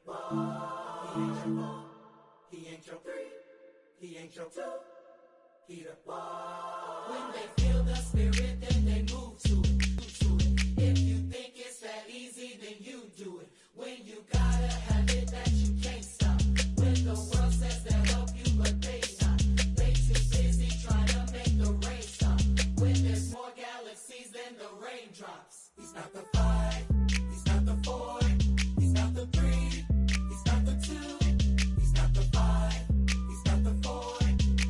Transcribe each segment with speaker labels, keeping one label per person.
Speaker 1: one. He ain't your one. He ain't your three. He ain't your two. He the one. When they feel the spirit, then they move to it. If you think it's that easy, then you do it. When you gotta have it that you can't stop. When the world says they'll help you, but they not. They too busy trying to make the rain stop. When there's more galaxies than the raindrops. He's not the 5, he's not the 4, he's not the 3, he's not the 2, he's not the 5, he's not the 4,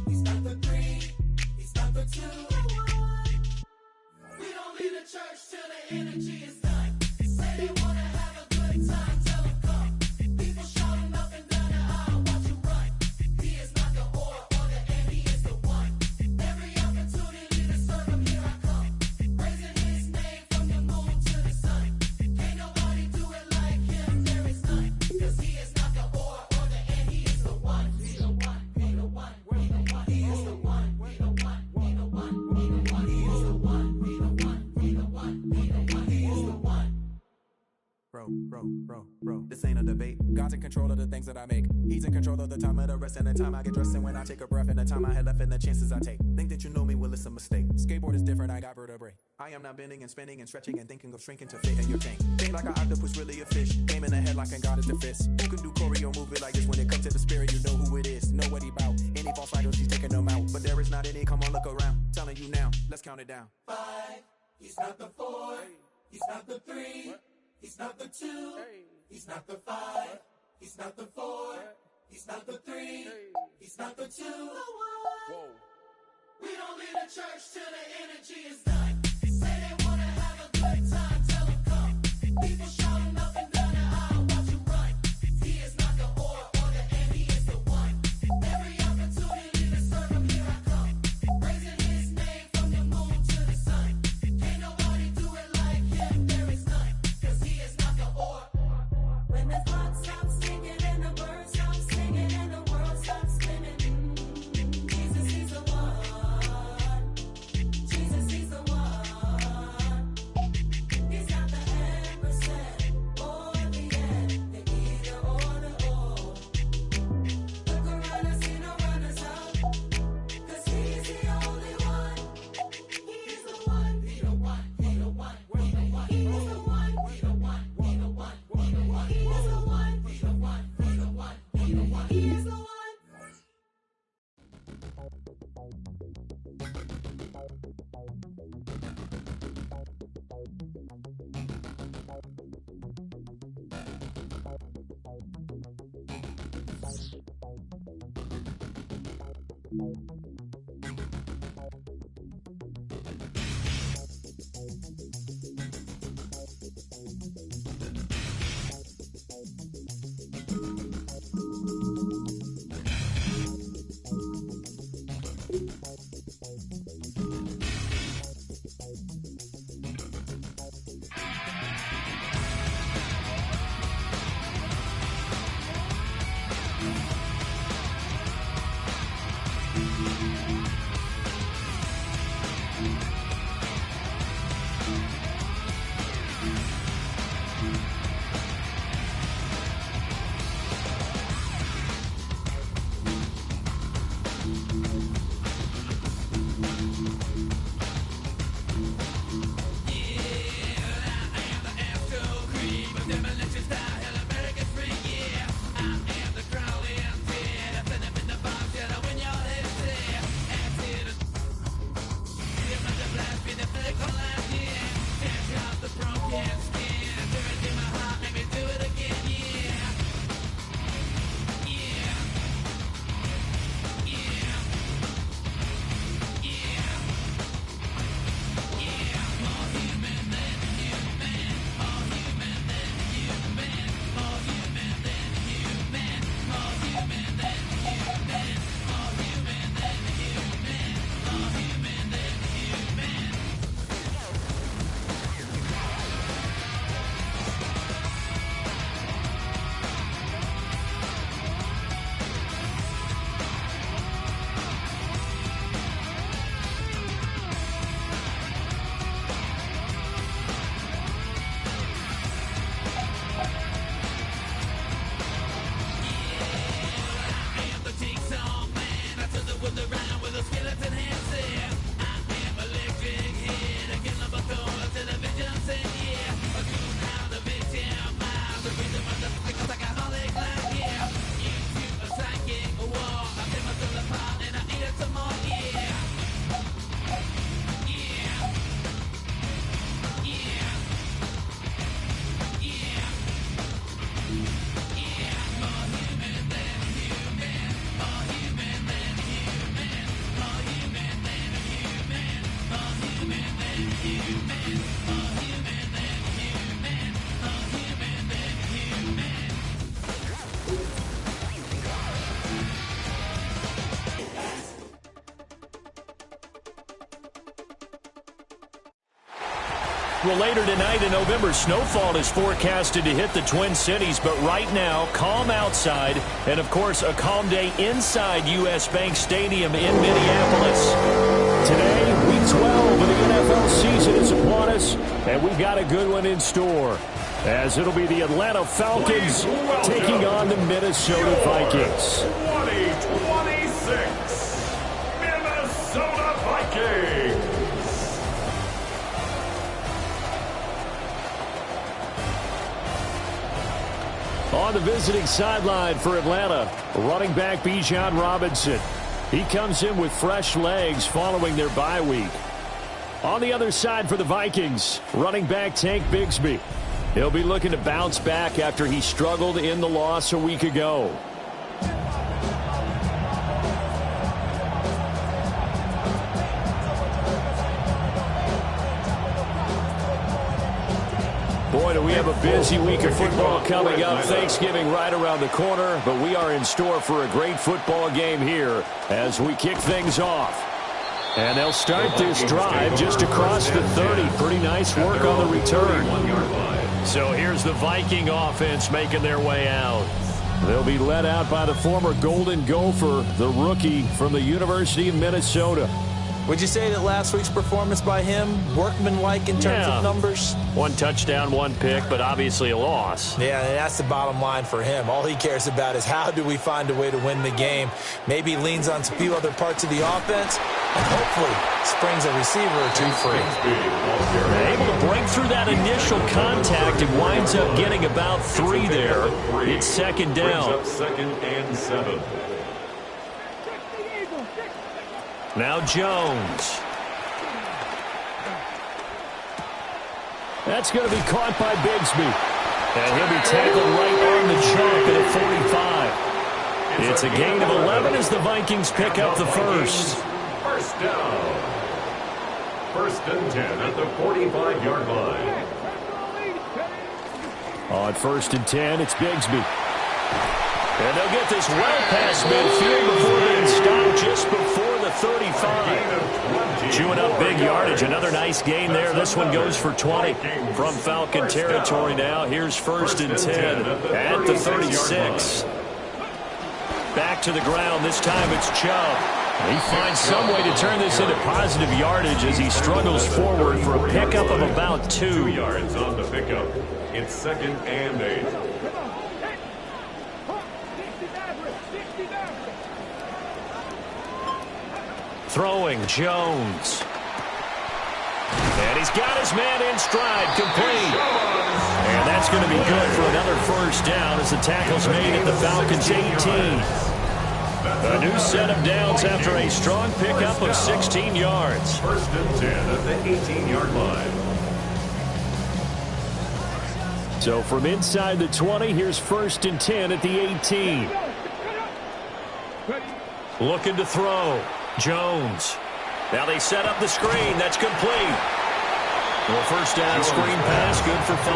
Speaker 1: he's not the 3, he's not the 2. We don't leave the church till the energy is done. Say they wanna have a good time, tell them come. People shouting up and down the aisle, watch you run. He is not the or the and, he is the one. Every opportunity to serve him, here I come. Raising his name from the moon to the sun. Can't nobody do it like him, there is none. Cause he is not the or the and, he is the one. He the one, he the one, he the one. He is the one, he the one, he the one, he the one. He is the one, he the one, he the one, he the one. He is the one.
Speaker 2: Bro, this ain't a debate. God's in control of the things that I make. He's in control of the time of the rest and the time I get dressed and when I take a breath and the time I had left and the chances I take. Think that you know me, well it's a mistake. Skateboard is different, I got vertebrae. I am not bending and spinning and stretching and thinking of shrinking to fit in your tank. Think like an octopus, really a fish. Game in the head like a God is the fist. Who can do choreo move it like this? When it comes to the spirit, you know who it is. Know what he bout. Any false idols, he's taking them out. But there is not any, come on look around. Telling you now, let's count it down.
Speaker 1: 5, he's not the 4, he's not the 3, he's not the 2, he's not the 5, he's not the 4, he's not the 3, he's not the 2.
Speaker 2: Whoa.
Speaker 1: We don't leave the church till the energy is done. Say they wanna have a good time, tell them come. People shouting up and down the aisle, watch you run. He is not the or the and, he is the one. Every opportunity to serve him, here I come. Raising his name from the moon to the sun. Can't nobody do it like him, there is none. Cause he is not the or.
Speaker 3: When the clock stops ticking and the birds stop singing and the world stops spinning, Jesus, he's the one. Jesus, he's the one. He's not the ampersand or the and, the either or the or. Look around and see no runners up, cause he's the only one. He's the one.
Speaker 1: He the one, he the one, he the one.
Speaker 3: He is the one.
Speaker 1: He the one, he the one, he the one.
Speaker 3: He is the one.
Speaker 1: He the one, he the one, he the one.
Speaker 3: He is the one.
Speaker 4: Well, later tonight, a November snowfall is forecasted to hit the Twin Cities, but right now, calm outside, and of course, a calm day inside U.S. Bank Stadium in Minneapolis. Today, Week 12 of the NFL season is upon us, and we've got a good one in store, as it'll be the Atlanta Falcons taking on the Minnesota Vikings.
Speaker 5: 2026 Minnesota Vikings.
Speaker 4: On the visiting sideline for Atlanta, running back Bijan Robinson. He comes in with fresh legs following their bye week. On the other side for the Vikings, running back Tank Bigsby. He'll be looking to bounce back after he struggled in the loss a week ago. Boy, do we have a busy week of football coming up. Thanksgiving right around the corner, but we are in store for a great football game here as we kick things off. And they'll start this drive just across the 30. Pretty nice work on the return. So here's the Viking offense making their way out. They'll be led out by the former Golden Gopher, the rookie from the University of Minnesota.
Speaker 6: Would you say that last week's performance by him, workmanlike in terms of numbers?
Speaker 4: 1 touchdown, 1 pick, but obviously a loss.
Speaker 6: Yeah, and that's the bottom line for him. All he cares about is how do we find a way to win the game. Maybe leans on a few other parts of the offense, and hopefully springs a receiver or two free.
Speaker 4: Able to break through that initial contact and winds up getting about 3 there. It's second down.
Speaker 5: Second and 7.
Speaker 4: Now Jones. That's going to be caught by Bigsby. And he'll be tackled right on the jump at 45. It's a gain of 11 as the Vikings pick up the first.
Speaker 5: First down. First and 10 at the 45-yard line.
Speaker 4: On first and 10, it's Bigsby. And they'll get this well past midfield before being stopped just before the 35. Chewing up big yardage. Another nice gain there. This one goes for 20 from Falcon territory now. Here's first and 10 at the 36. Back to the ground. This time it's Chubb. He finds some way to turn this into positive yardage as he struggles forward for a pickup of about 2
Speaker 5: yards on the pickup. It's second and 8.
Speaker 4: Throwing Jones. And he's got his man in stride, complete. And that's going to be good for another first down as the tackle's made at the Falcons' 18. A new set of downs after a strong pickup of 16 yards.
Speaker 5: First and 10 at the 18-yard line.
Speaker 4: So from inside the 20, here's first and 10 at the 18. Looking to throw. Jones. Now they set up the screen. That's complete. Well, first down screen pass, good for 5.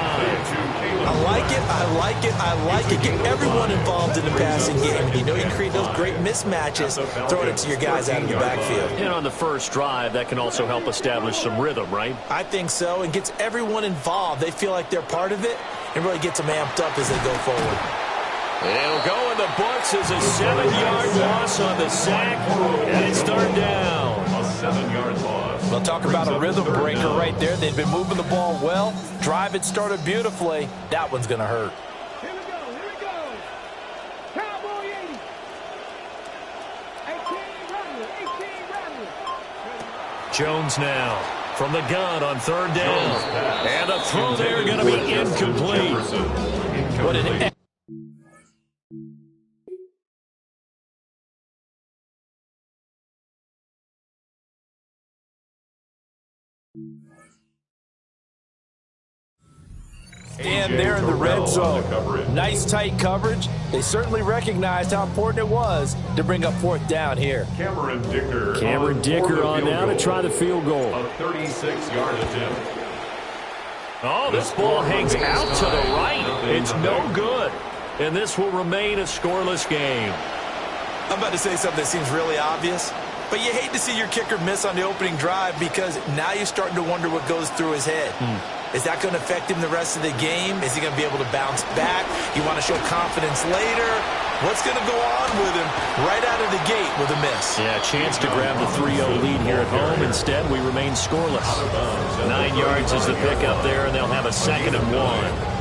Speaker 6: I like it, I like it, I like it. Get everyone involved in the passing game. You know you create those great mismatches, throwing it to your guys out of the backfield.
Speaker 4: And on the first drive, that can also help establish some rhythm, right?
Speaker 6: I think so. It gets everyone involved. They feel like they're part of it, and really gets them amped up as they go forward.
Speaker 4: It'll go in the books as a 7-yard loss on the sack, and it's third down.
Speaker 5: A 7-yard loss.
Speaker 6: Well, talk about a rhythm breaker right there. They've been moving the ball well. Drive it started beautifully. That one's going to hurt.
Speaker 7: Here we go. Cowboy 80. 18 Rattler.
Speaker 4: Jones now from the gun on third down. And a throw there going to be incomplete.
Speaker 6: What an stand there in the red zone. Nice tight coverage. They certainly recognized how important it was to bring up fourth down here.
Speaker 5: Cameron
Speaker 4: Dicker on now to try the field goal.
Speaker 5: A 36-yard attempt.
Speaker 4: Oh, this ball hangs out to the right. It's no good. And this will remain a scoreless game.
Speaker 6: I'm about to say something that seems really obvious, but you hate to see your kicker miss on the opening drive because now you're starting to wonder what goes through his head. Is that going to affect him the rest of the game? Is he going to be able to bounce back? You want to show confidence later? What's going to go on with him right out of the gate with a miss?
Speaker 4: Yeah, chance to grab the 3-0 lead here at home. Instead, we remain scoreless. 9 yards is the pickup there, and they'll have a 2nd and 1.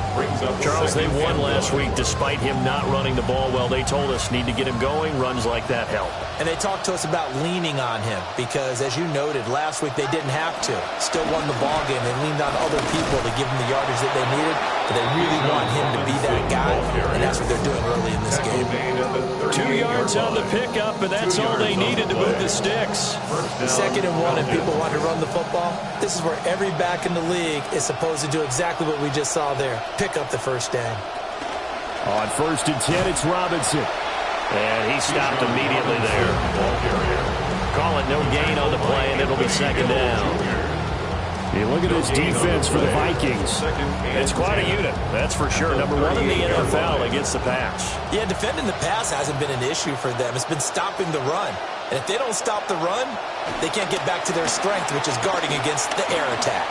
Speaker 4: Charles, they won last week despite him not running the ball well. They told us need to get him going. Runs like that help.
Speaker 6: And they talked to us about leaning on him because, as you noted, last week they didn't have to. Still won the ball game. They leaned on other people to give them the yardage that they needed, but they really want him to be that guy, and that's what they're doing early in this game.
Speaker 4: 2 yards on the pickup, and that's all they needed to move the sticks.
Speaker 6: 2nd and 1, and people want to run the football. This is where every back in the league is supposed to do exactly what we just saw there. Pick up the first down.
Speaker 4: On 1st and 10, it's Robinson. And he stopped immediately there. Call it no gain on the play, and it'll be 2nd down. You look at this defense for the Vikings. It's quite a unit, that's for sure. Number 1 in the NFL against the pass.
Speaker 6: Yeah, defending the pass hasn't been an issue for them. It's been stopping the run. And if they don't stop the run, they can't get back to their strength, which is guarding against the air attack.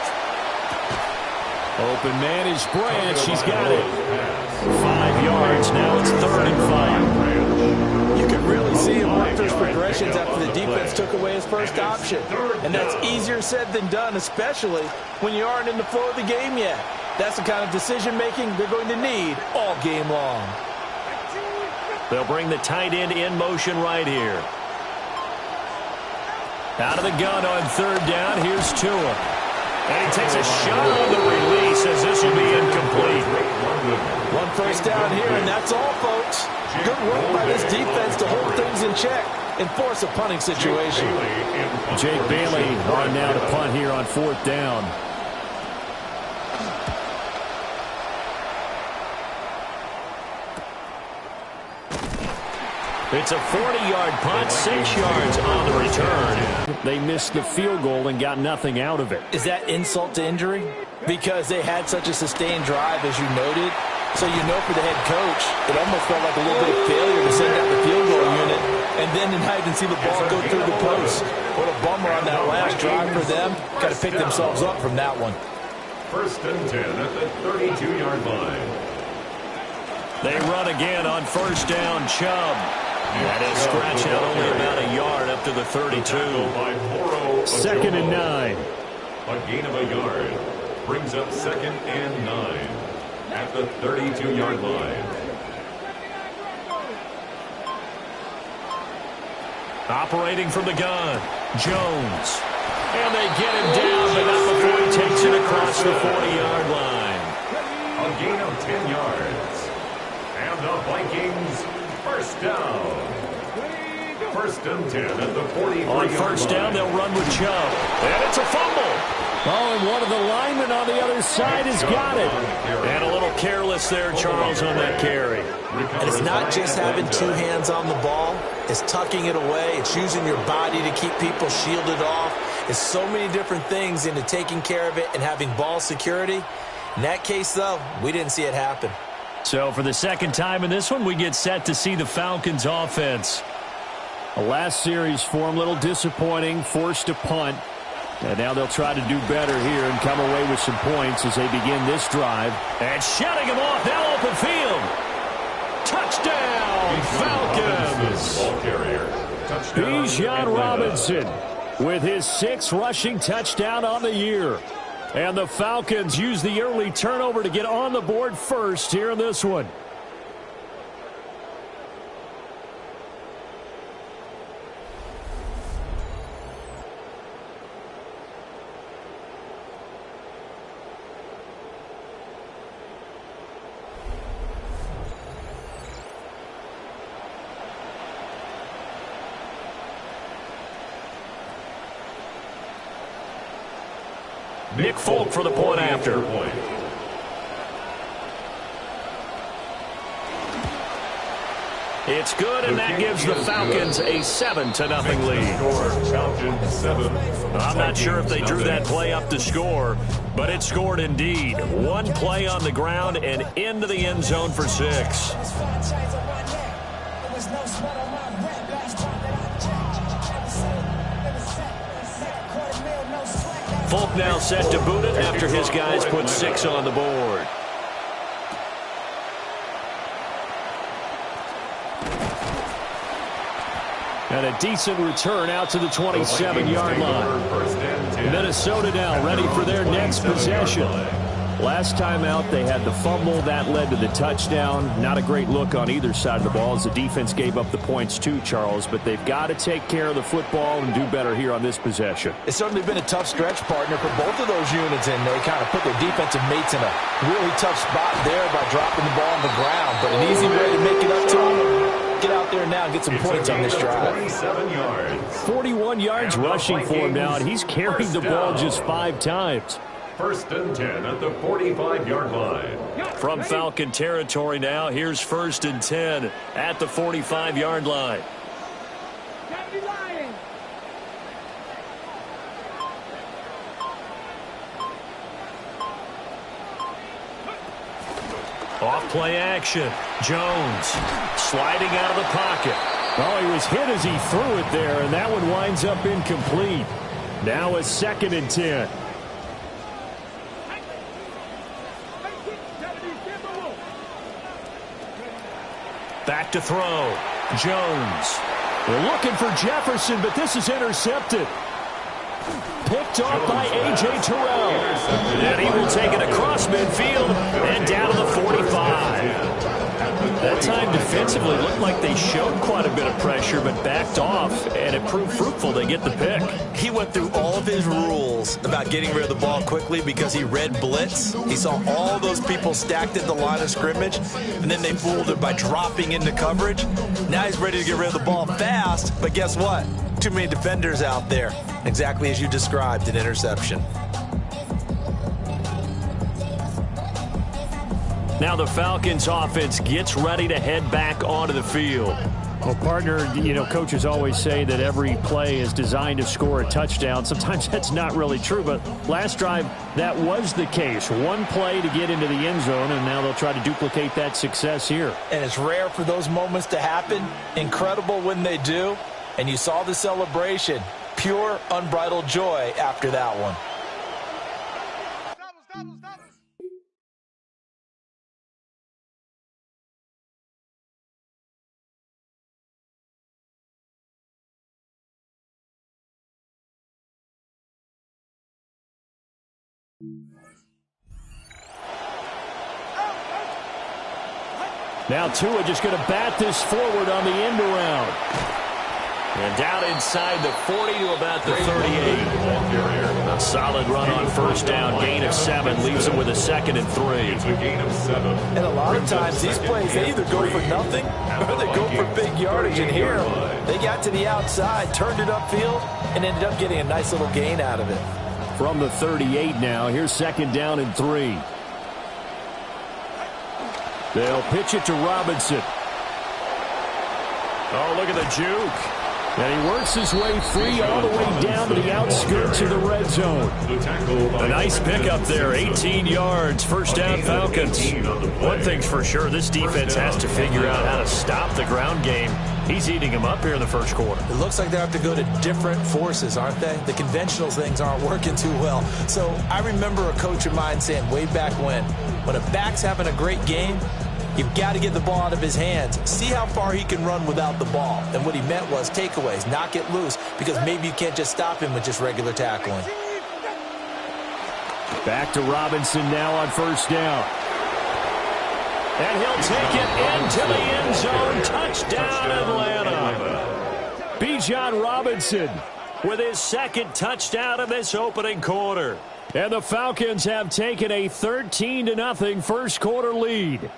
Speaker 4: Open man is Branch. He's got it. 5 yards. Now it's 3rd and 5.
Speaker 6: You can really see him work those progressions after the defense took away his first option. And that's easier said than done, especially when you aren't in the flow of the game yet. That's the kind of decision-making they're going to need all game long.
Speaker 4: They'll bring the tight end in motion right here. Out of the gun on 3rd down. Here's Tua. And he takes a shot on the release as this will be incomplete.
Speaker 6: 1 first down here, and that's all, folks. Good work by this defense to hold things in check and force a punting situation.
Speaker 4: Jake Bailey on now to punt here on 4th down. It's a 40-yard punt, 6 yards on the return. They missed the field goal and got nothing out of it.
Speaker 6: Is that insult to injury? Because they had such a sustained drive, as you noted. So you know for the head coach, it almost felt like a little bit of failure to send out the field goal unit and then not even see the ball go through the post. What a bummer on that last drive for them. Got to pick themselves up from that one.
Speaker 5: 1st and 10 at the 32-yard line.
Speaker 4: They run again on 1st down. Chubb. That is scratch out only about a yard up to the 32.
Speaker 5: 2nd
Speaker 4: and 9.
Speaker 5: A gain of a yard brings up 2nd and 9 at the 32-yard line.
Speaker 4: Operating from the gun, Jones. And they get him down, but not before he takes it across the 40-yard line.
Speaker 5: A gain of 10 yards. And the Vikings first down. 1st and 10 at the 40.
Speaker 4: On 1st down, they'll run with Chubb. And it's a fumble. Oh, and one of the linemen on the other side has got it. And a little careless there, Charles, on that carry.
Speaker 6: And it's not just having 2 hands on the ball. It's tucking it away. It's using your body to keep people shielded off. It's so many different things into taking care of it and having ball security. In that case, though, we didn't see it happen.
Speaker 4: So for the 2nd time in this one, we get set to see the Falcons offense. The last series for them, a little disappointing, forced to punt. And now they'll try to do better here and come away with some points as they begin this drive. And shutting him off, now open field. Touchdown, Falcons.
Speaker 5: Ball carrier. Touchdown.
Speaker 4: Bijan Robinson with his 6th rushing touchdown on the year. And the Falcons use the early turnover to get on the board first here in this one. Nick Folk for the point after. It's good, and that gives the Falcons a 7-0 lead. I'm not sure if they drew that play up to score, but it scored indeed. 1 play on the ground and into the end zone for 6. Folk now set to boot it after his guys put 6 on the board. And a decent return out to the 27-yard line. Minnesota now ready for their next possession. Last time out, they had the fumble. That led to the touchdown. Not a great look on either side of the ball as the defense gave up the points too, Charles. But they've got to take care of the football and do better here on this possession.
Speaker 6: It's certainly been a tough stretch, partner, for both of those units, and they kind of put their defensive mates in a really tough spot there by dropping the ball on the ground. But an easy way to make it up to them. Get out there now and get some points on this drive.
Speaker 5: 47 yards.
Speaker 4: 41 yards rushing for him now, and he's carried the ball just 5 times.
Speaker 5: 1st and 10 at the 45-yard line.
Speaker 4: From Falcon territory now, here's 1st and 10 at the 45-yard line. Off play action. Jones sliding out of the pocket. Oh, he was hit as he threw it there, and that one winds up incomplete. Now a 2nd and 10. Back to throw. Jones. They're looking for Jefferson, but this is intercepted. Picked off by A.J. Terrell. And he will take it across midfield and down to the 45. That time defensively looked like they showed quite a bit of pressure but backed off, and it proved fruitful. They get the pick.
Speaker 6: He went through all of his rules about getting rid of the ball quickly because he read blitz. He saw all those people stacked at the line of scrimmage, and then they fooled it by dropping into coverage. Now he's ready to get rid of the ball fast, but guess what? Too many defenders out there. Exactly as you described, an interception.
Speaker 4: Now the Falcons offense gets ready to head back onto the field. Well, partner, coaches always say that every play is designed to score a touchdown. Sometimes that's not really true, but last drive, that was the case. One play to get into the end zone, and now they'll try to duplicate that success here.
Speaker 6: And it's rare for those moments to happen. Incredible when they do. And you saw the celebration. Pure, unbridled joy after that one.
Speaker 4: Now Tua just going to bat this forward on the end around. And down inside the 40 to about the 38. A solid run on 1st down. Gain of 7 leaves him with a 2nd and 3.
Speaker 5: It's a gain of 7.
Speaker 6: And a lot of times these plays, they either go for nothing or they go for big yardage. And here, they got to the outside, turned it upfield, and ended up getting a nice little gain out of it.
Speaker 4: From the 38 now, here's 2nd down and 3. They'll pitch it to Robinson. Oh, look at the juke. And he works his way free all the way down to the outskirts of the red zone. A nice pickup there, 18 yards, 1st down Falcons. One thing's for sure, this defense has to figure out how to stop the ground game. He's eating them up here in the 1st quarter.
Speaker 6: It looks like they have to go to different forces, aren't they? The conventional things aren't working too well. So I remember a coach of mine saying way back when a back's having a great game, you've got to get the ball out of his hands. See how far he can run without the ball. And what he meant was takeaways, knock it loose, because maybe you can't just stop him with just regular tackling.
Speaker 4: Back to Robinson now on 1st down. And he'll take it into the end zone. Touchdown, Atlanta. Bijan Robinson with his 2nd touchdown of this opening quarter. And the Falcons have taken a 13-0 1st quarter lead.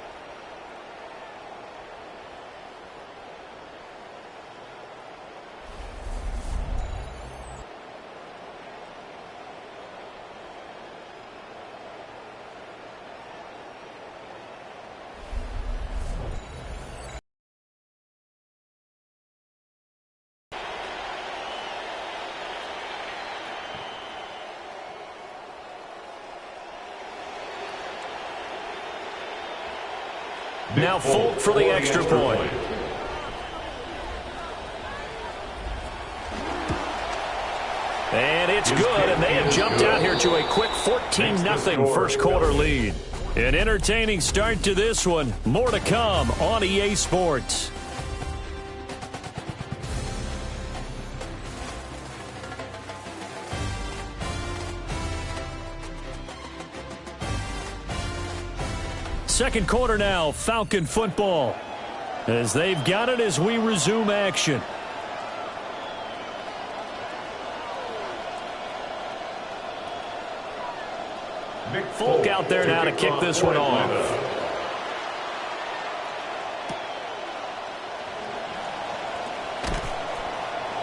Speaker 4: Now Folk for the extra point. And it's good, and they have jumped out here to a quick 14-0 first quarter lead. An entertaining start to this one. More to come on EA Sports. Second quarter now, Falcon football, as they've got it as we resume action. Folk out there now to kick this one off.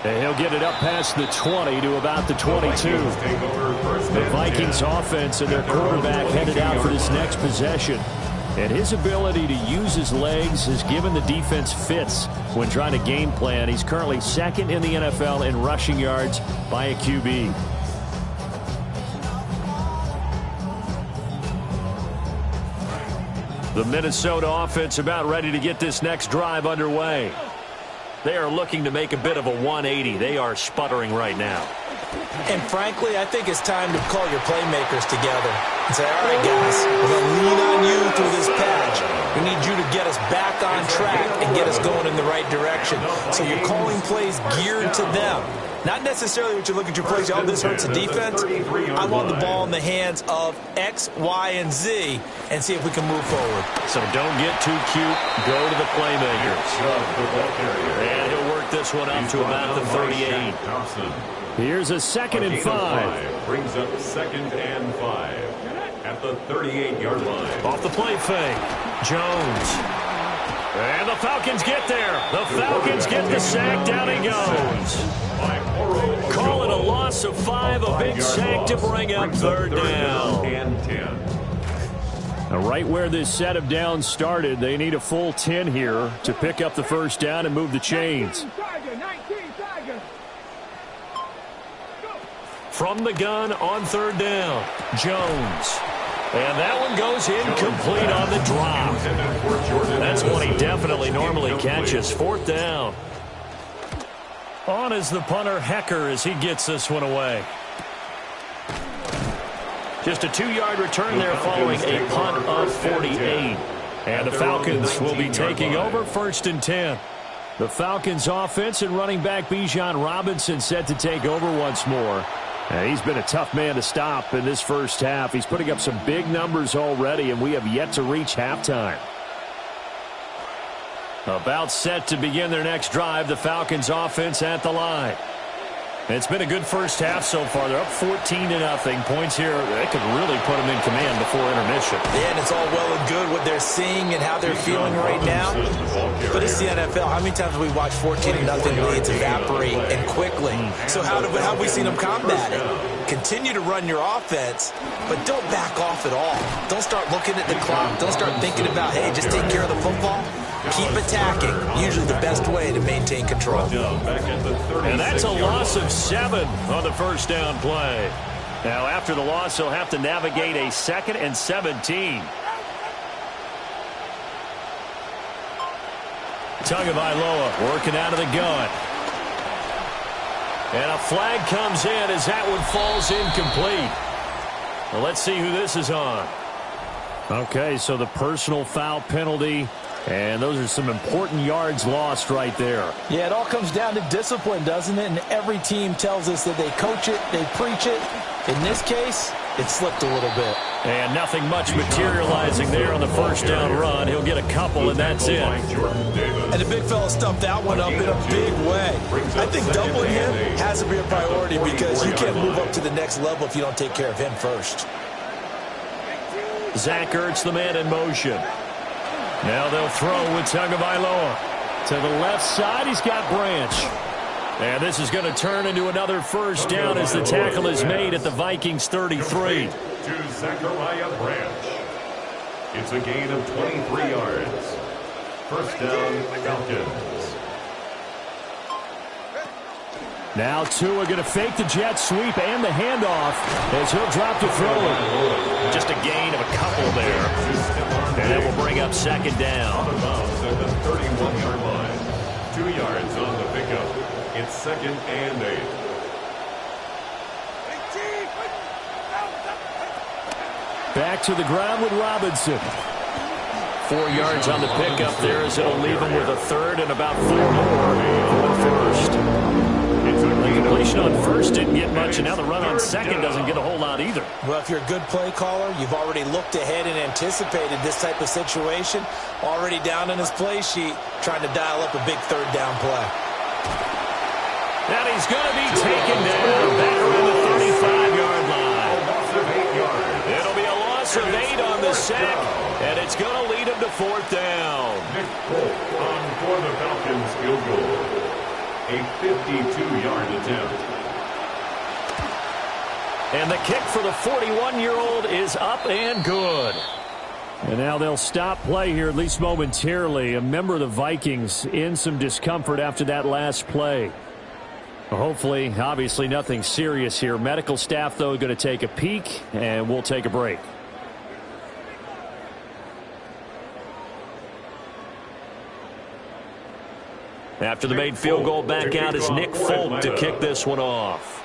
Speaker 4: And he'll get it up past the 20 to about the 22. The Vikings offense and their quarterback headed out for this next possession. And his ability to use his legs has given the defense fits when trying to game plan. He's currently second in the NFL in rushing yards by a QB. The Minnesota offense about ready to get this next drive underway. They are looking to make a bit of a 180. They are sputtering right now.
Speaker 6: And frankly, I think it's time to call your playmakers together and say, all right, guys, we're going to lean on you through this patch. We need you to get us back on track and get us going in the right direction. So you're calling plays geared to them. Not necessarily what you look at your plays, oh, this hurts the defense. I want the ball in the hands of X, Y, and Z and see if we can move forward.
Speaker 4: So don't get too cute. Go to the playmakers. And he'll work this one up to about the 38. Here's a 2nd and 5.
Speaker 5: Brings up 2nd and 5 at the 38-yard line.
Speaker 4: Off the play fake. Jones. And the Falcons get there. The Falcons get the sack. Down he goes. Call it a loss of 5. A big sack to bring up 3rd down.
Speaker 5: And 10.
Speaker 4: Now, right where this set of downs started, they need a full 10 here to pick up the first down and move the chains. From the gun on 3rd down, Jones. And that one goes incomplete on the drop. That's one he definitely normally catches. 4th down. On is the punter, Hecker, as he gets this one away. Just a 2-yard return there following a punt of 48. And the Falcons will be taking over 1st and 10. The Falcons offense and running back Bijan Robinson set to take over once more. And he's been a tough man to stop in this first half. He's putting up some big numbers already, and we have yet to reach halftime. About set to begin their next drive, the Falcons offense at the line. It's been a good first half so far. They're up 14-0. Points here, they could really put them in command before intermission.
Speaker 6: Yeah, and it's all well and good what they're seeing and how they're feeling right now. But it's the NFL. How many times have we watched 14-0 leads evaporate and quickly? So how have we seen them combat it? Continue to run your offense, but don't back off at all. Don't start looking at the clock. Don't start thinking about, hey, just take care of the football. Keep attacking. Usually the best way to maintain control.
Speaker 4: And that's a loss of 7 on the first down play. Now, after the loss, he'll have to navigate a 2nd and 17. Tagovailoa working out of the gun. And a flag comes in as that one falls incomplete. Well, let's see who this is on. Okay, so the personal foul penalty. And those are some important yards lost right there.
Speaker 6: Yeah, it all comes down to discipline, doesn't it? And every team tells us that they coach it, they preach it. In this case, it slipped a little bit.
Speaker 4: And nothing much materializing there on the first down run. He'll get a couple, and that's it.
Speaker 6: And the big fella stuffed that one up in a big way. I think doubling him has to be a priority because you can't move up to the next level if you don't take care of him first.
Speaker 4: Zach Ertz, the man in motion. Now they'll throw with Tagovailoa. To the left side, he's got Branch. And this is going to turn into another first down as the tackle is made at the Vikings 33.
Speaker 5: To Zachariah Branch. It's a gain of 23 yards. First down, Falcons.
Speaker 4: Now Tua going to fake the jet sweep and the handoff as he'll drop to throw it. Just a gain of a couple there. And that will bring up 2nd down.
Speaker 5: Out of bounds at the 31-yard line. 2 yards on the pickup. It's 2nd and 8.
Speaker 4: Back to the ground with Robinson. 4 yards on the pickup there as it'll leave him with a third and about 4 more going first. The completion on first didn't get much, and now the run on second doesn't get a whole lot either.
Speaker 6: Well, if you're a good play caller, you've already looked ahead and anticipated this type of situation. Already down in his play sheet, trying to dial up a big third down play.
Speaker 4: And he's going to be taken down back around the 35-yard line. It'll be a loss of 8 on the sack, and it's going to lead him to 4th down.
Speaker 5: Nick Folk on for the Falcons field goal. A 52-yard attempt.
Speaker 4: And the kick for the 41-year-old is up and good. And now they'll stop play here, at least momentarily. A member of the Vikings in some discomfort after that last play. Hopefully, obviously nothing serious here. Medical staff, though, going to take a peek, and we'll take a break. After the made field goal, back out is Nick Folk to kick this one off.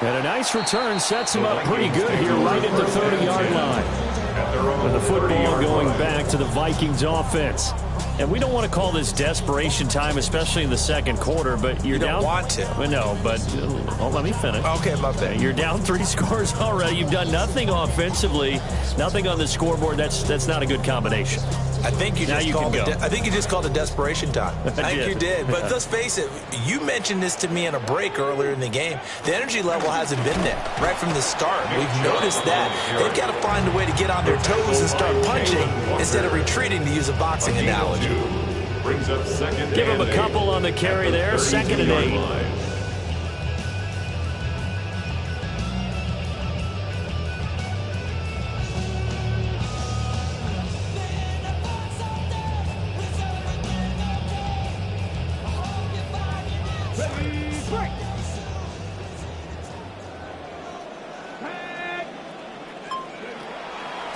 Speaker 4: And a nice return sets him up pretty good here right at the 30-yard line. And the football going back to the Vikings offense. And we don't want to call this desperation time, especially in the second quarter, but you're down.
Speaker 6: You don't want to.
Speaker 4: Well, no, but let me finish.
Speaker 6: Okay, my bad.
Speaker 4: You're down 3 scores already. You've done nothing offensively, nothing on the scoreboard. That's not a good combination.
Speaker 6: I think you just called it desperation time. I think you did. But let's face it, you mentioned this to me in a break earlier in the game. The energy level hasn't been there right from the start. We've noticed that. They've got to find a way to get on their toes and start punching instead of retreating, to use a boxing analogy.
Speaker 5: Brings up second.
Speaker 4: Give him a couple on the carry there. 2nd and 8.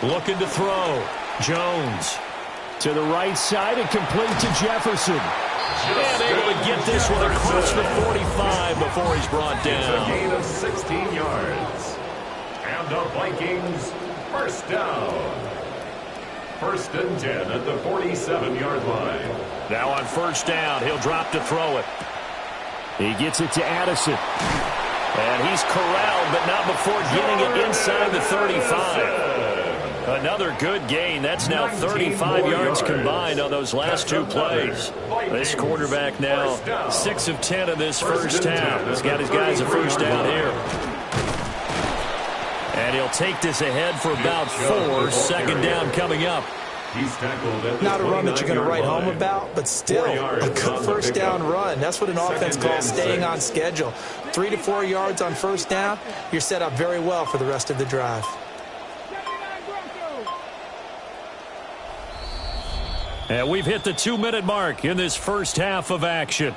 Speaker 4: Looking to throw. Jones to the right side and complete to Jefferson. And able to get this one across the 45 before he's brought down.
Speaker 5: It's a gain of 16 yards. And the Vikings first down. 1st and 10 at the 47-yard line.
Speaker 4: Now on first down, he'll drop to throw it. He gets it to Addison. And he's corralled, but not before getting it inside the 35. Another good gain. That's now 35 yards combined on those last 2 plays. This quarterback now 6 of 10 in this first half. He's got his guys a first down here. And he'll take this ahead for about 4. 2nd down coming up.
Speaker 6: Not a run that you're going to write home about, but still a good first down run. That's what an offense calls staying on schedule. 3 to 4 yards on first down, you're set up very well for the rest of the drive.
Speaker 4: And we've hit the 2-minute mark in this first half of action.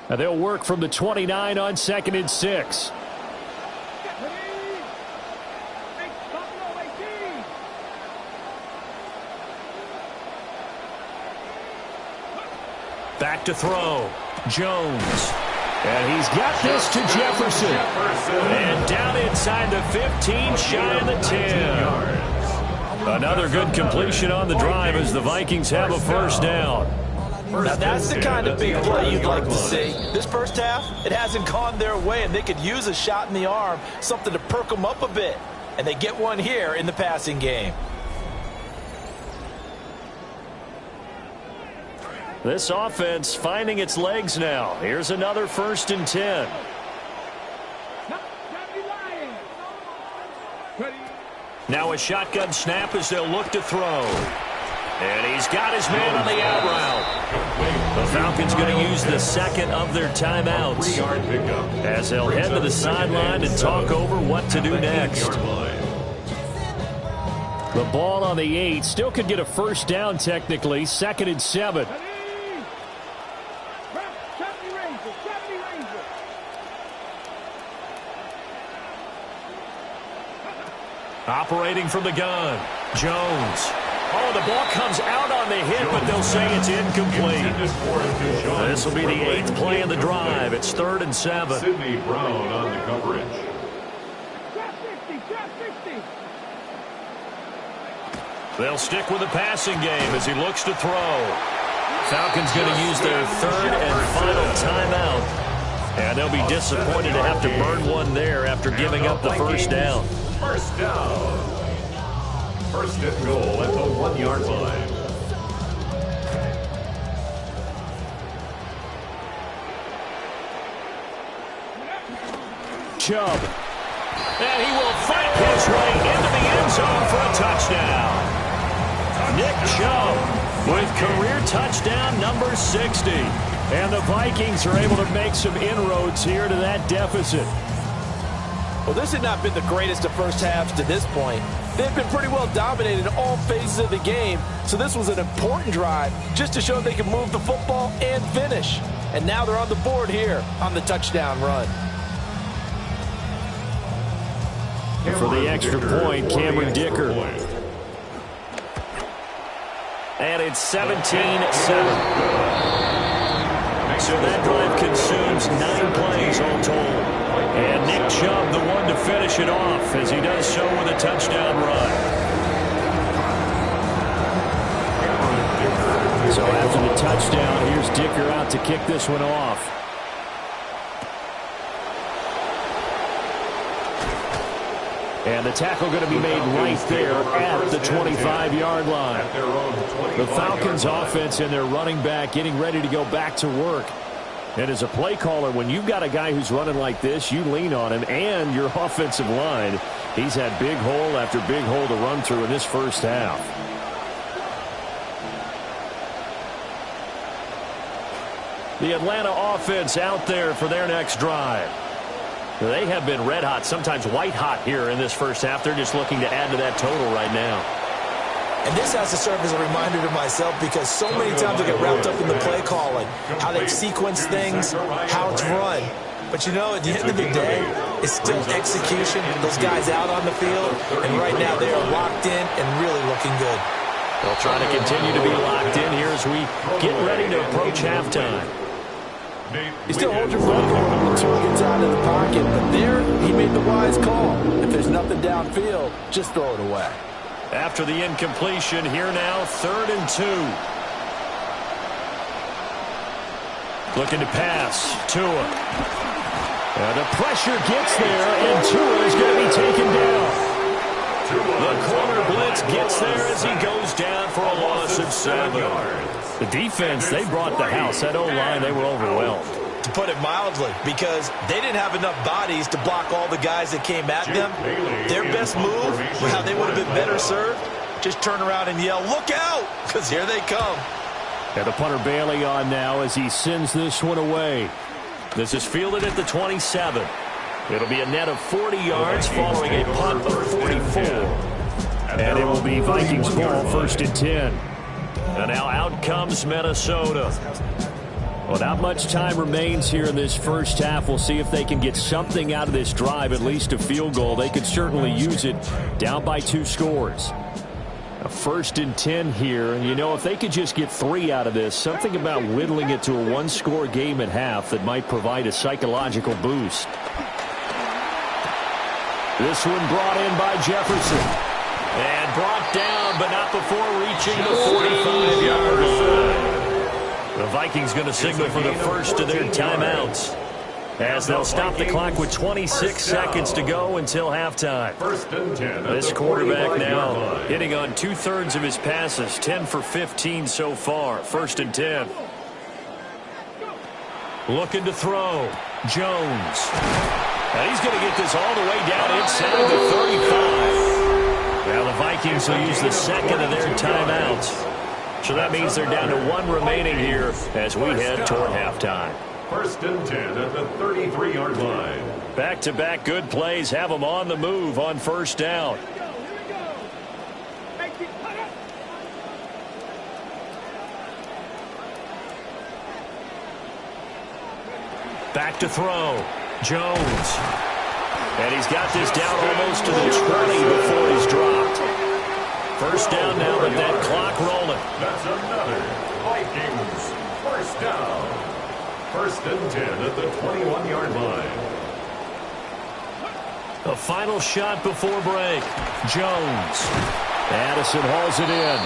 Speaker 4: And they'll work from the 29 on 2nd and 6. Back to throw. Jones. And he's got this to Jefferson. And down inside the 15, shy of the 10. Another good completion on the drive as the Vikings have a first down.
Speaker 6: Now that's the kind of big play you'd like to see. This first half, it hasn't gone their way, and they could use a shot in the arm, something to perk them up a bit. And they get one here in the passing game.
Speaker 4: This offense finding its legs now. Here's another 1st and 10. Now a shotgun snap as they'll look to throw. And he's got his man on the out route. The Falcons going to use the 2nd of their timeouts as they'll head to the sideline and talk over what to do next. The ball on the 8. Still could get a first down technically. 2nd and 7. Operating from the gun, Jones. Oh, the ball comes out on the hit, but they'll say it's incomplete. This will be the 8th play of the drive. It's 3rd and 7.
Speaker 5: Sidney Brown on the coverage.
Speaker 7: Trap 60, trap 60.
Speaker 4: They'll stick with the passing game as he looks to throw. Falcons going to use their 3rd and final timeout. And they'll be disappointed to have to burn one there after giving up the first down.
Speaker 5: First down. First and goal at the 1-yard line.
Speaker 4: Chubb. And he will fight his way into the end zone for a touchdown. Nick Chubb with career touchdown number 60. And the Vikings are able to make some inroads here to that deficit.
Speaker 6: Well, this had not been the greatest of first halves to this point. They've been pretty well dominated in all phases of the game, so this was an important drive just to show they can move the football and finish. And now they're on the board here on the touchdown run.
Speaker 4: For the extra point, Cameron Dicker. And it's 17-7. So that drive consumes 9 plays all told. And Nick Chubb, the one to finish it off, as he does so with a touchdown run. So after the touchdown, here's Dicker out to kick this one off. And the tackle going to be made right there at the 25-yard line. The Falcons offense and their running back getting ready to go back to work. And as a play caller, when you've got a guy who's running like this, you lean on him and your offensive line. He's had big hole after big hole to run through in this first half. The Atlanta offense out there for their next drive. They have been red hot, sometimes white hot here in this first half. They're just looking to add to that total right now.
Speaker 6: And this has to serve as a reminder to myself because so many times I get wrapped up in the play calling, how they sequence things, how it's run. But, you know, at the end of the day, it's still execution. Those guys out on the field, and right now they are locked in and really looking good.
Speaker 4: They'll try to continue to be locked in here as we get ready to approach halftime.
Speaker 6: You still hold your breath when Tua gets out of the pocket, but there he made the wise call. If there's nothing downfield, just throw it away.
Speaker 4: After the incompletion, here now, 3rd and 2. Looking to pass, Tua. The pressure gets there, and Tua is going to be taken down. The corner blitz gets there as he goes down for a loss of 7. The defense, they brought the house. That O-line, they were overwhelmed.
Speaker 6: To put it mildly, because they didn't have enough bodies to block all the guys that came at them. Their best move, how they would have been better served, just turn around and yell, "Look out!" because here they come.
Speaker 4: And the punter Bailey on now as he sends this one away. This is fielded at the 27. It'll be a net of 40 yards following a punt of 44. And it will be Vikings ball, 1st and 10. And now out comes Minnesota. Well, not much time remains here in this first half. We'll see if they can get something out of this drive, at least a field goal. They could certainly use it down by 2 scores. A 1st and 10 here. And, you know, if they could just get 3 out of this, something about whittling it to a 1-score game at half that might provide a psychological boost. This one brought in by Jefferson. And brought down, but not before reaching the 45-yard line. The Vikings going to signal for the first of their timeouts, as they'll stop the clock with 26 seconds to go until halftime. This quarterback now hitting on 2/3 of his passes, 10 for 15 so far. 1st and 10. Looking to throw. Jones. And he's going to get this all the way down inside the 35. Now the Vikings will use the second of their timeouts. So that means they're down to 1 remaining here as we head toward halftime.
Speaker 5: 1st and 10 at the 33-yard line.
Speaker 4: Back-to-back good plays have them on the move on 1st down. Back to throw. Jones. And he's got this down almost to the 20 before he's dropped. First down now with that clock rolling.
Speaker 5: That's another Vikings first down. 1st and 10 at the 21-yard line.
Speaker 4: A final shot before break. Jones. Addison hauls it in.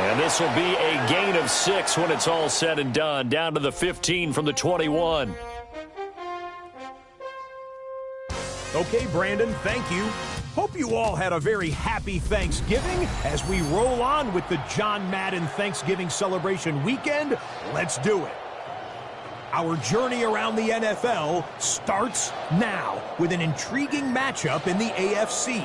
Speaker 4: And this will be a gain of 6 when it's all said and done. Down to the 15 from the 21.
Speaker 8: Okay, Brandon, thank you. Hope you all had a very happy Thanksgiving. As we roll on with the John Madden Thanksgiving celebration weekend, let's do it. Our journey around the NFL starts now with an intriguing matchup in the AFC.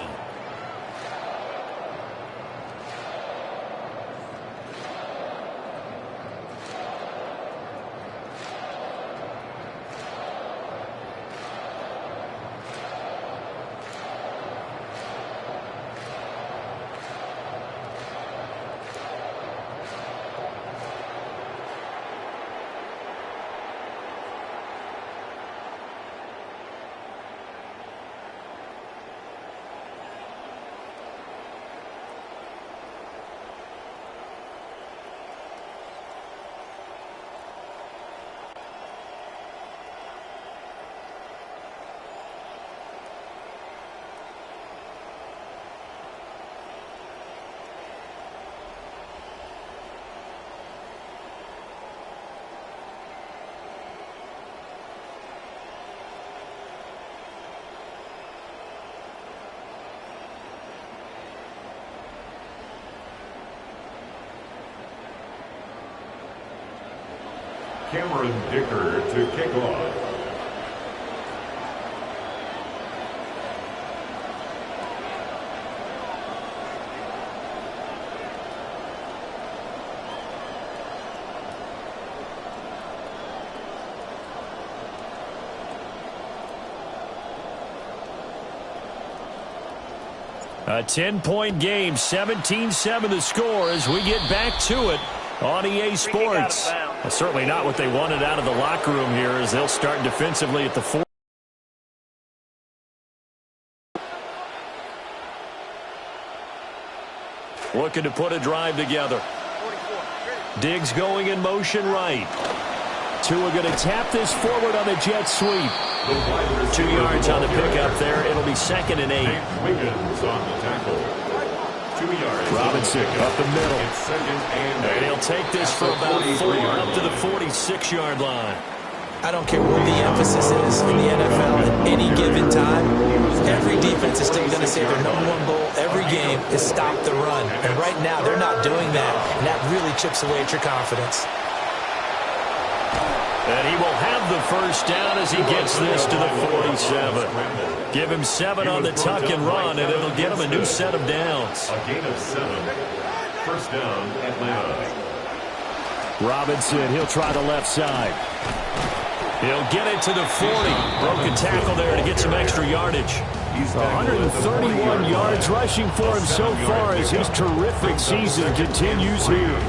Speaker 5: Cameron Dicker to kick off.
Speaker 4: A 10-point game, 17-7 the score as we get back to it on EA Sports. Well, certainly not what they wanted out of the locker room here as they'll start defensively at the 4. Looking to put a drive together. Diggs going in motion right. Tua going to tap this forward on a jet sweep. 2 yards on the pickup there. It'll be 2nd and 8.
Speaker 5: Wiggins on the tackle. 2 yards.
Speaker 4: Robinson up the middle. And he'll take this for about 4 up to the 46-yard line.
Speaker 6: I don't care what the emphasis is in the NFL at any given time. Every defense is still going to say their #1 goal every game is stop the run. And right now they're not doing that, and that really chips away at your confidence.
Speaker 4: And he will have the first down as he gets this to the 47. Give him 7 on the tuck and run, and it'll get him a new set of downs.
Speaker 5: A gain of 7. First down, Atlanta.
Speaker 4: Robinson, he'll try the left side. He'll get it to the 40. Broken tackle there to get some extra yardage. 131 yards rushing for him so far as his terrific season continues here.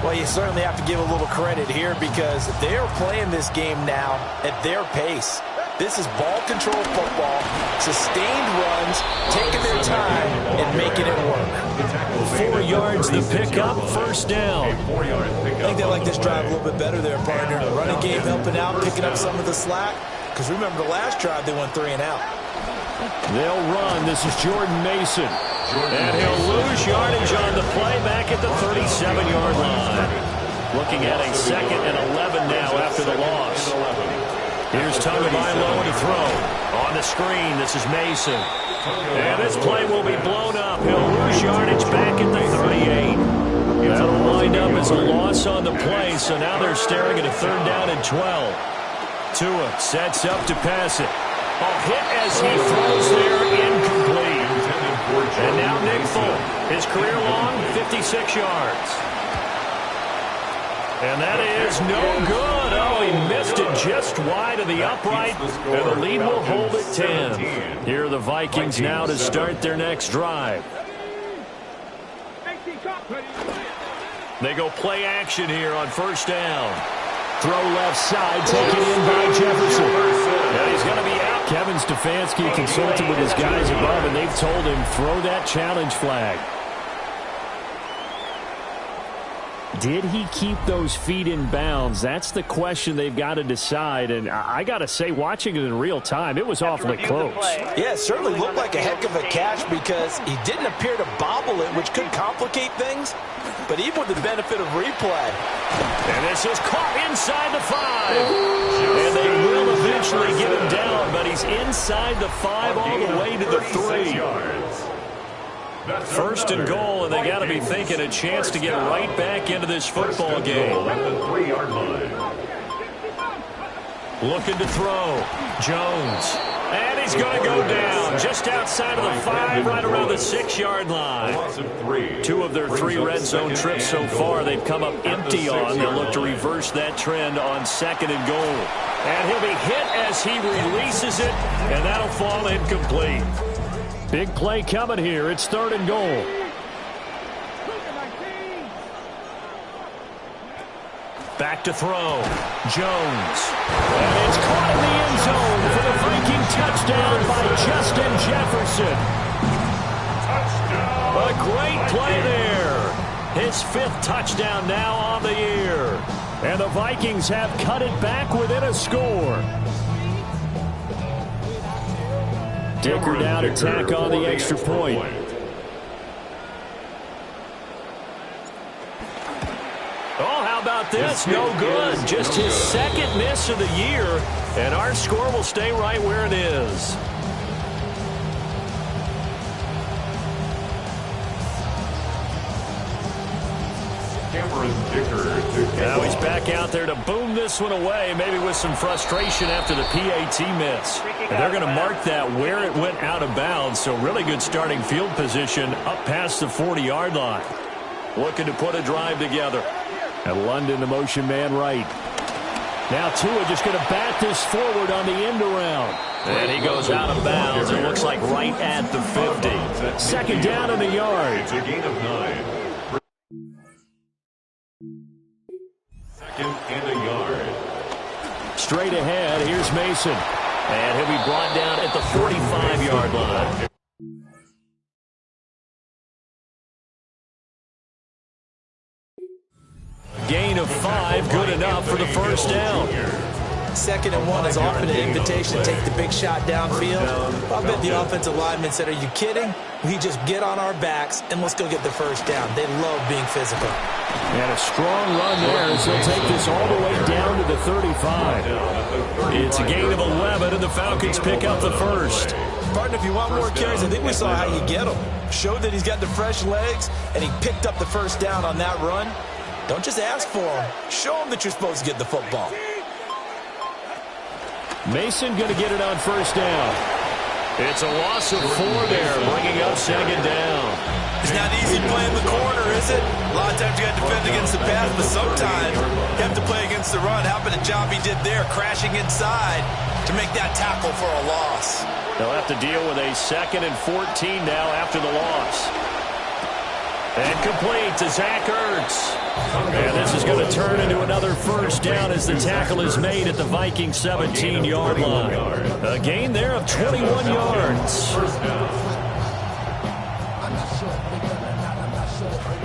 Speaker 6: Well, you certainly have to give a little credit here because they're playing this game now at their pace. This is ball control football, sustained runs, taking their time, and making it work.
Speaker 4: 4 yards the pickup, first down.
Speaker 6: I think they like this drive a little bit better there, partner. The running game helping out, picking up some of the slack. Because remember the last drive, they went 3 and out.
Speaker 4: They'll run. This is Jordan Mason. And he'll lose yardage on the play back at the 37-yard line. Looking at a 2nd and 11 now after the loss. Here's Tagovailoa to throw. On the screen, this is Mason. And this play will be blown up. He'll lose yardage back at the 38. That'll wind up as a loss on the play, so now they're staring at a 3rd down and 12. Tua sets up to pass it. A hit as he throws there, incomplete. And now Nick Folk, his career long, 56 yards. And that is no good. Oh, he missed it just wide of the upright, and the lead will hold at 10. Here are the Vikings now to start their next drive. They go play action here on first down. Throw left side, taken in by Jefferson. And he's going to be out. Kevin Stefanski consulted with his guys above, and they've told him throw that challenge flag. Did he keep those feet in bounds? That's the question they've got to decide. And I got to say, watching it in real time, it was awfully close.
Speaker 6: Yeah, it certainly looked like a heck of a catch because he didn't appear to bobble it, which could complicate things. But even with the benefit of replay.
Speaker 4: And this is caught inside the 5. And they will eventually get him down, but he's inside the 5 all the way to the 3. First and goal, and they got to be thinking a chance to get right back into this football game.
Speaker 5: At the 3-yard line.
Speaker 4: Looking to throw. Jones. And he's going to go down just outside of the 5, right around the 6-yard line. 2 of their 3 red zone trips so far they've come up empty on. They'll look to reverse that trend on 2nd and goal. And he'll be hit as he releases it, and that'll fall incomplete. Big play coming here. It's 3rd and goal. Back to throw. Jones. And it's caught in the end zone for the Viking touchdown by Justin Jefferson. A great play there. His 5th touchdown now on the year. And the Vikings have cut it back within a score. Dicker down to tack on the extra point. Oh, how about this? No good. Just his 2nd miss of the year, and our score will stay right where it is. Now he's back out there to boom this one away, maybe with some frustration after the PAT miss. And they're going to mark that where it went out of bounds, so really good starting field position up past the 40-yard line. Looking to put a drive together. And London, the motion man right. Now Tua just going to bat this forward on the end around. And he goes out of bounds. It looks like right at the 50. 2nd down in the yard.
Speaker 5: It's a gain of 9. 2nd and a yard.
Speaker 4: Straight ahead, here's Mason. And he'll be brought down at the 45-yard line. Gain of 5, good enough for the 1st down.
Speaker 6: 2nd and 1 is often an invitation to take the big shot downfield. I bet the offensive lineman said, are you kidding? We just get on our backs and let's go get the 1st down. They love being physical.
Speaker 4: And a strong run there as they'll take this all the way down to the 35. It's a gain of 11, and the Falcons pick up the 1st.
Speaker 6: Partner, if you want more carries, I think we saw how you get them. Showed that he's got the fresh legs, and he picked up the 1st down on that run. Don't just ask for him. Show him that you're supposed to get the football.
Speaker 4: Mason going to get it on 1st down. It's a loss of 4 there, bringing up 2nd down.
Speaker 6: It's not easy playing the corner, is it? A lot of times you got to defend against the pass, but sometimes you have to play against the run. How about the job he did there, crashing inside to make that tackle for a loss?
Speaker 4: They'll have to deal with a 2nd and 14 now after the loss. And complete to Zach Ertz. And this is going to turn into another 1st down as the tackle is made at the Viking 17-yard line. A gain there of 21 yards.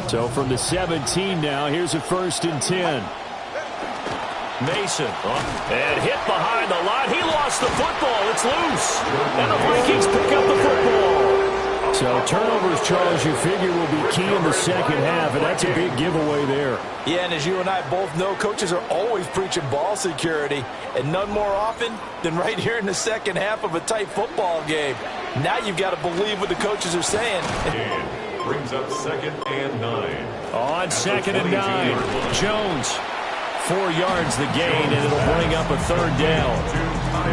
Speaker 4: So from the 17 now, here's a 1st and 10. Mason, and hit behind the line. He lost the football. It's loose. And the Vikings pick up the football. So turnovers, Charles, you figure will be key in the 2nd half, and that's a big giveaway there.
Speaker 6: Yeah, and as you and I both know, coaches are always preaching ball security, and none more often than right here in the 2nd half of a tight football game. Now you've got to believe what the coaches are saying.
Speaker 5: And brings up 2nd and 9.
Speaker 4: On 2nd and 9, Jones. 4 yards the gain, and it'll bring up a 3rd down.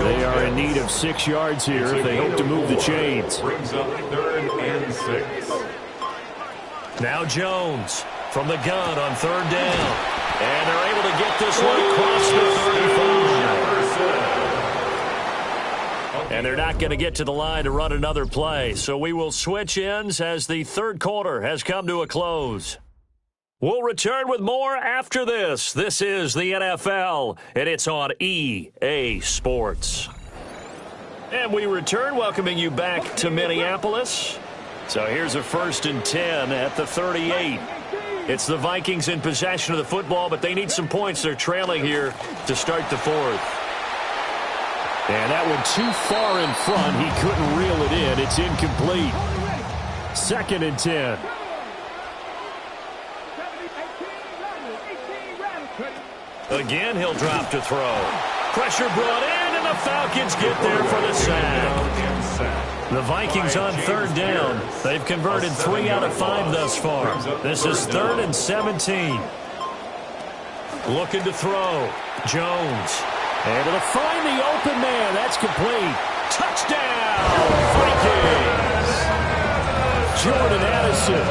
Speaker 4: They are in need of 6 yards here if they hope to move the chains.
Speaker 5: Brings up 3rd and 6.
Speaker 4: Now Jones from the gun on 3rd down. And they're able to get this one across the 35. And they're not going to get to the line to run another play. So we will switch ends as the 3rd quarter has come to a close. We'll return with more after this. This is the NFL, and it's on EA Sports. And we return, welcoming you back to Minneapolis. So here's a 1st and 10 at the 38. It's the Vikings in possession of the football, but they need some points. They're trailing here to start the fourth. And that one too far in front. He couldn't reel it in. It's incomplete. 2nd and 10. Again, he'll drop to throw. Pressure brought in, and the Falcons get there for the sack. The Vikings on 3rd down. They've converted 3 out of 5 thus far. This is 3rd and 17. Looking to throw. Jones. Able to find the open man. That's complete. Touchdown, Vikings. Jordan Addison,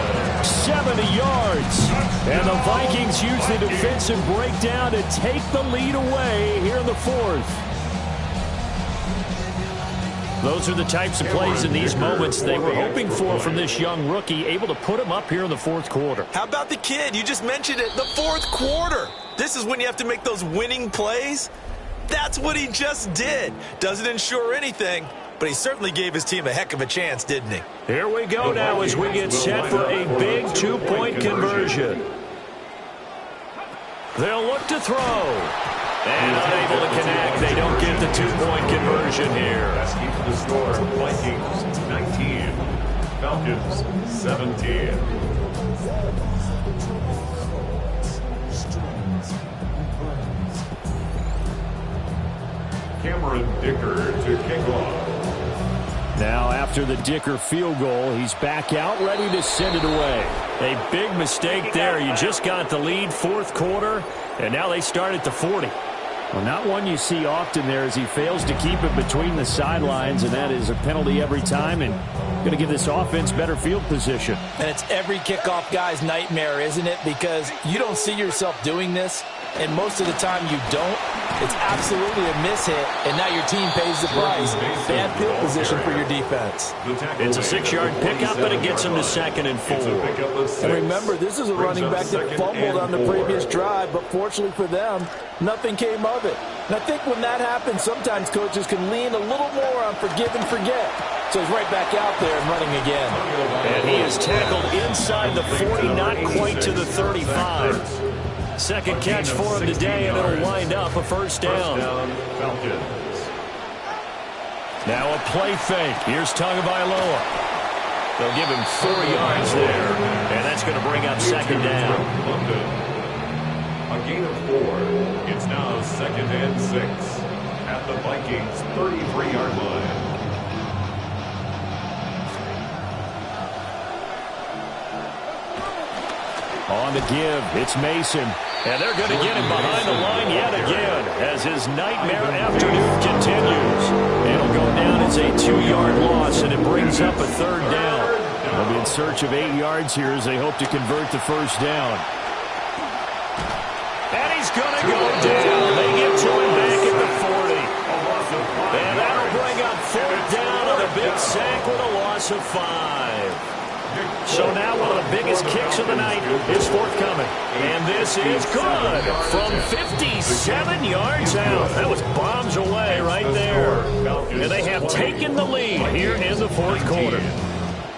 Speaker 4: 70 yards. And the Vikings use the defensive breakdown to take the lead away here in the 4th. Those are the types of plays in these moments they were hoping for from this young rookie, able to put him up here in the 4th quarter.
Speaker 6: How about the kid? You just mentioned it, the 4th quarter. This is when you have to make those winning plays. That's what he just did. Doesn't ensure anything, but he certainly gave his team a heck of a chance, didn't he?
Speaker 4: Here we go now as we get set for a big 2-point conversion. They'll look to throw. And unable to connect. They don't get the 2-point conversion here.
Speaker 5: Asking for the score, Vikings 19, Falcons 17. Cameron Dicker to kick off.
Speaker 4: Now after the Dicker field goal, he's back out, ready to send it away. A big mistake there. You just got the lead, 4th quarter, and now they start at the 40. Well, not one you see often there as he fails to keep it between the sidelines, and that is a penalty every time, and going to give this offense better field position.
Speaker 6: And it's every kickoff guy's nightmare, isn't it? Because you don't see yourself doing this, and most of the time you don't. It's absolutely a mishit, and now your team pays the price. Bad field position for your defense.
Speaker 4: It's a 6-yard pickup, but it gets him to 2nd and 4.
Speaker 6: And remember, this is a running back that fumbled on the previous drive, but fortunately for them, nothing came of it. And I think when that happens, sometimes coaches can lean a little more on forgive and forget. So he's right back out there and running again.
Speaker 4: And he is tackled inside the 40, not quite to the 35. Second catch for him today, and it'll wind up a 1st down. Now a play fake. Here's Tagovailoa. They'll give him 4 yards there, and that's going to bring up 2nd down.
Speaker 5: A gain of 4. It's now 2nd and 6 at the Vikings 33-yard line.
Speaker 4: On the give, it's Mason. And they're going to get him behind the line yet again as his nightmare afternoon continues. It'll go down as a 2-yard loss, and it brings up a 3rd down. They'll be in search of 8 yards here as they hope to convert the 1st down. And he's going to go down. They get to him back at the 40. And that'll bring up 4th down on a big sack with a loss of 5. So now one of the biggest kicks of the night is forthcoming. And this is good from 57 yards out. That was bombs away right there. And they have taken the lead here in the 4th quarter.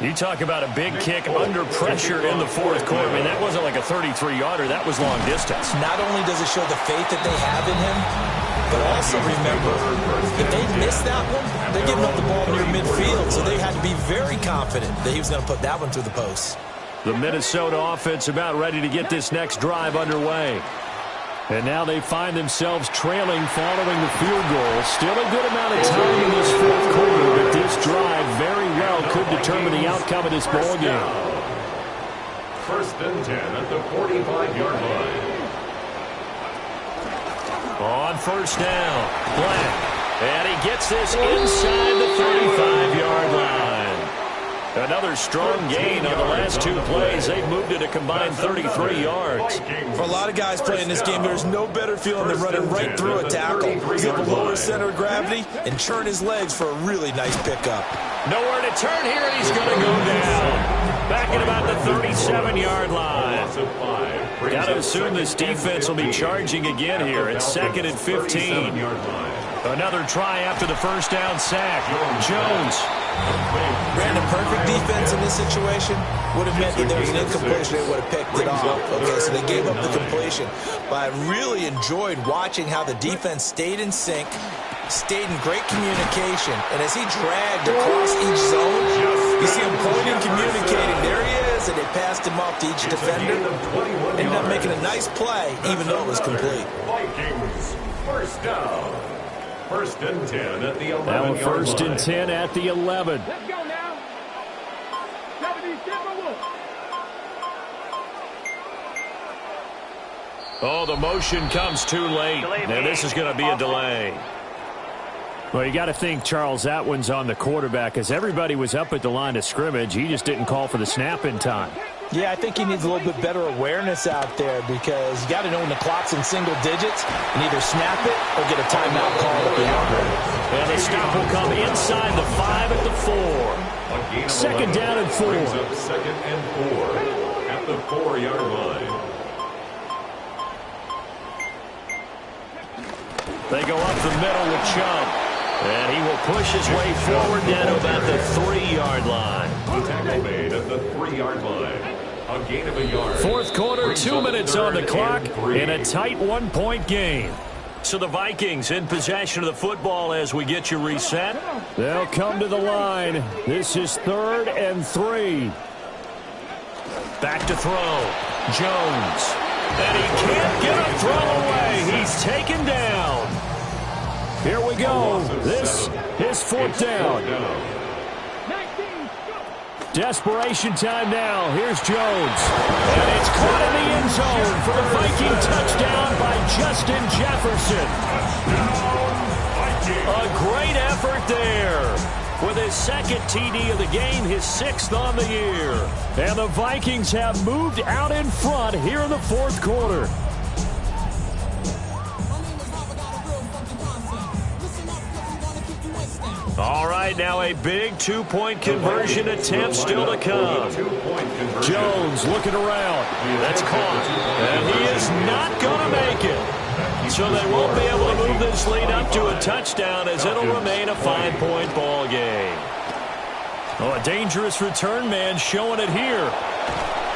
Speaker 4: You talk about a big kick under pressure in the 4th quarter. I mean, that wasn't like a 33-yarder. That was long distance.
Speaker 6: Not only does it show the faith that they have in him, but also remember, if they miss that one, they're giving up the ball near midfield, so they had to be very confident that he was going to put that one through the post.
Speaker 4: The Minnesota offense about ready to get this next drive underway. And now they find themselves trailing following the field goal. Still a good amount of time in this 4th quarter, but this drive very well could determine the outcome of this ball game.
Speaker 5: 1st and 10 at the 45-yard line.
Speaker 4: On 1st down, Black, and he gets this inside the 35-yard line. Another strong gain on the last 2 plays. They've moved it a combined 33 yards.
Speaker 6: For a lot of guys playing this game, there's no better feeling than running right through a tackle. He's able to lower center of gravity and churn his legs for a really nice pickup.
Speaker 4: Nowhere to turn here, and he's going to go down. Back at about the 37-yard line. Got to assume this defense will be charging again here. It's 2nd and 15. Another try after the first down sack. Jones.
Speaker 6: Ran a perfect defense in this situation. Would have meant that there was an incompletion. They would have picked it off. Okay, so they gave up the completion. But I really enjoyed watching how the defense stayed in sync, stayed in great communication. And as he dragged across each zone, you see him pointing, communicating. There he is, and they passed him off to each defender. Ended up making a nice play, even though it was complete.
Speaker 5: Vikings, first down. First and 10 at the 11.
Speaker 4: Now first and 10 at the 11.
Speaker 7: Let's go now. 77 Wolf.
Speaker 4: Oh, the motion comes too late. Now this is going to be a delay. Well, you got to think, Charles, that one's on the quarterback, as everybody was up at the line of scrimmage. He just didn't call for the snap in time.
Speaker 6: Yeah, I think he needs a little bit better awareness out there, because you got to know when the clock's in single digits and either snap it or get a timeout call at the end.
Speaker 4: And the stop will come inside the 5 at the 4. Second down and 4.
Speaker 5: Brings up second and 4 at the 4-yard line.
Speaker 4: They go up the middle with Chubb. And he will push his way forward down to about the 3-yard line.
Speaker 5: The tackle made at the 3-yard line. A gain of a yard.
Speaker 4: Fourth quarter, 2 minutes on the clock in a tight 1-point game. So the Vikings in possession of the football as we get you reset. They'll come to the line. This is 3rd and 3. Back to throw. Jones. And he can't get a throw away. He's taken down. Here we go. This is 4th down. Desperation time now. Here's Jones. And it's caught in the end zone for the Viking touchdown by Justin Jefferson. A great effort there. With his second TD of the game, his 6th on the year. And the Vikings have moved out in front here in the 4th quarter. All right, now a big 2-point conversion attempt still to come. Jones looking around. That's caught. And he is not going to make it. So they won't be able to move this lead up to a touchdown, as it'll remain a 5-point ball game. Oh, a dangerous return man showing it here.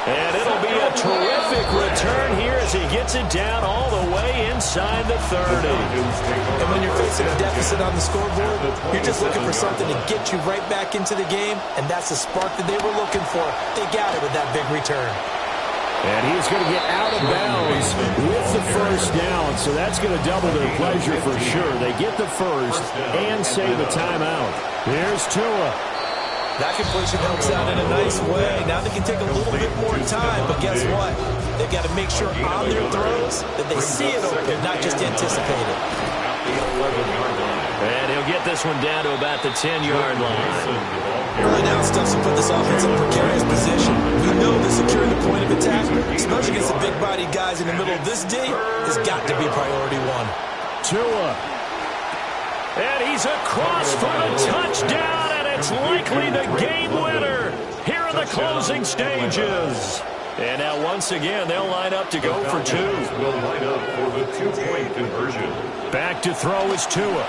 Speaker 4: And it'll be a terrific return here as he gets it down all the way inside the 30.
Speaker 6: And when you're facing a deficit on the scoreboard, you're just looking for something to get you right back into the game, and that's the spark that they were looking for. They got it with that big return.
Speaker 4: And he is going to get out of bounds with the first down, so that's going to double their pleasure for sure. They get the first and save a timeout. Here's Tua.
Speaker 6: That completion helps out in a nice way. Now they can take a little bit more time, but guess what? They've got to make sure on their throws that they see it open, not just anticipate it.
Speaker 4: And he'll get this one down to about the 10-yard line.
Speaker 6: Early down stuff to put this offense in a precarious position. We know that securing the point of attack, especially against the big-bodied guys in the middle of this D, has got to be priority one.
Speaker 4: Tua. And he's across for a touchdown, and it's likely the game winner here in the closing stages. And now once again, they'll line up to go for 2.
Speaker 5: Will line up for the 2-point conversion.
Speaker 4: Back to throw is Tua.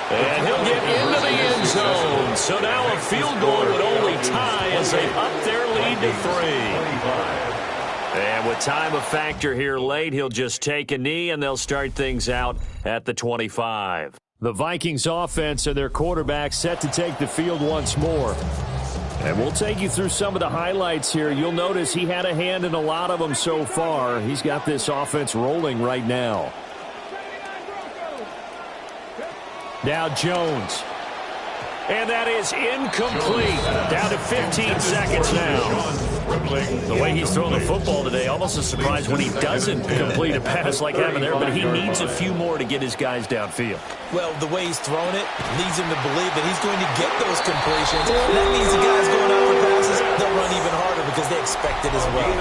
Speaker 4: And he'll get into the end zone. So now a field goal would only tie as they up their lead to 3. And with time a factor here late, he'll just take a knee, and they'll start things out at the 25. The Vikings offense and their quarterback set to take the field once more. And we'll take you through some of the highlights here. You'll notice he had a hand in a lot of them so far. He's got this offense rolling right now. Now Jones. And that is incomplete. Down to 15 seconds now. The way he's throwing the football today, almost a surprise when he doesn't complete a pass like having there, but he needs a few more to get his guys downfield.
Speaker 6: Well, the way he's thrown it leads him to believe that he's going to get those completions. That means the guys going out for passes, they'll run even harder because they expect it as well.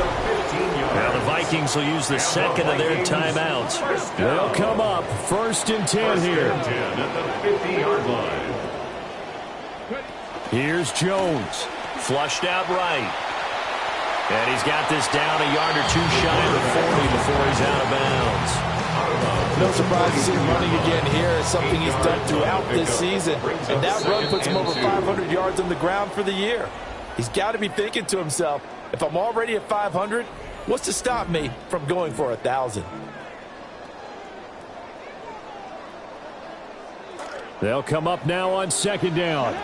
Speaker 4: Now the Vikings will use the second of their timeouts. They'll come up 1st and 10 here.
Speaker 5: At the 50-yard line.
Speaker 4: Here's Jones. Flushed out right. And he's got this down a yard or two shy of the 40 before he's out of bounds.
Speaker 6: No surprise to see him running again here. It's something he's done throughout this season. And that run puts him over 500 yards on the ground for the year. He's got to be thinking to himself, if I'm already at 500, what's to stop me from going for 1,000?
Speaker 4: They'll come up now on second down.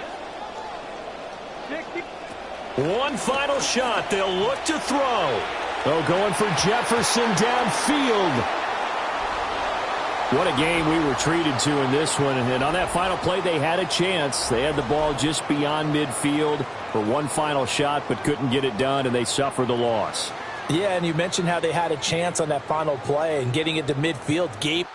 Speaker 4: One final shot. They'll look to throw. Oh, going for Jefferson downfield. What a game we were treated to in this one. And on that final play, they had a chance. They had the ball just beyond midfield for one final shot, but couldn't get it done, and they suffered the loss.
Speaker 6: Yeah, and you mentioned how they had a chance on that final play, and getting it to midfield gave.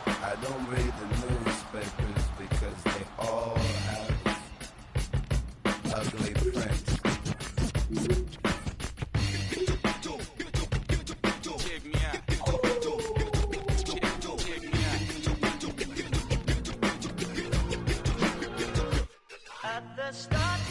Speaker 9: I don't read the newspapers because they all have ugly print.
Speaker 3: At the start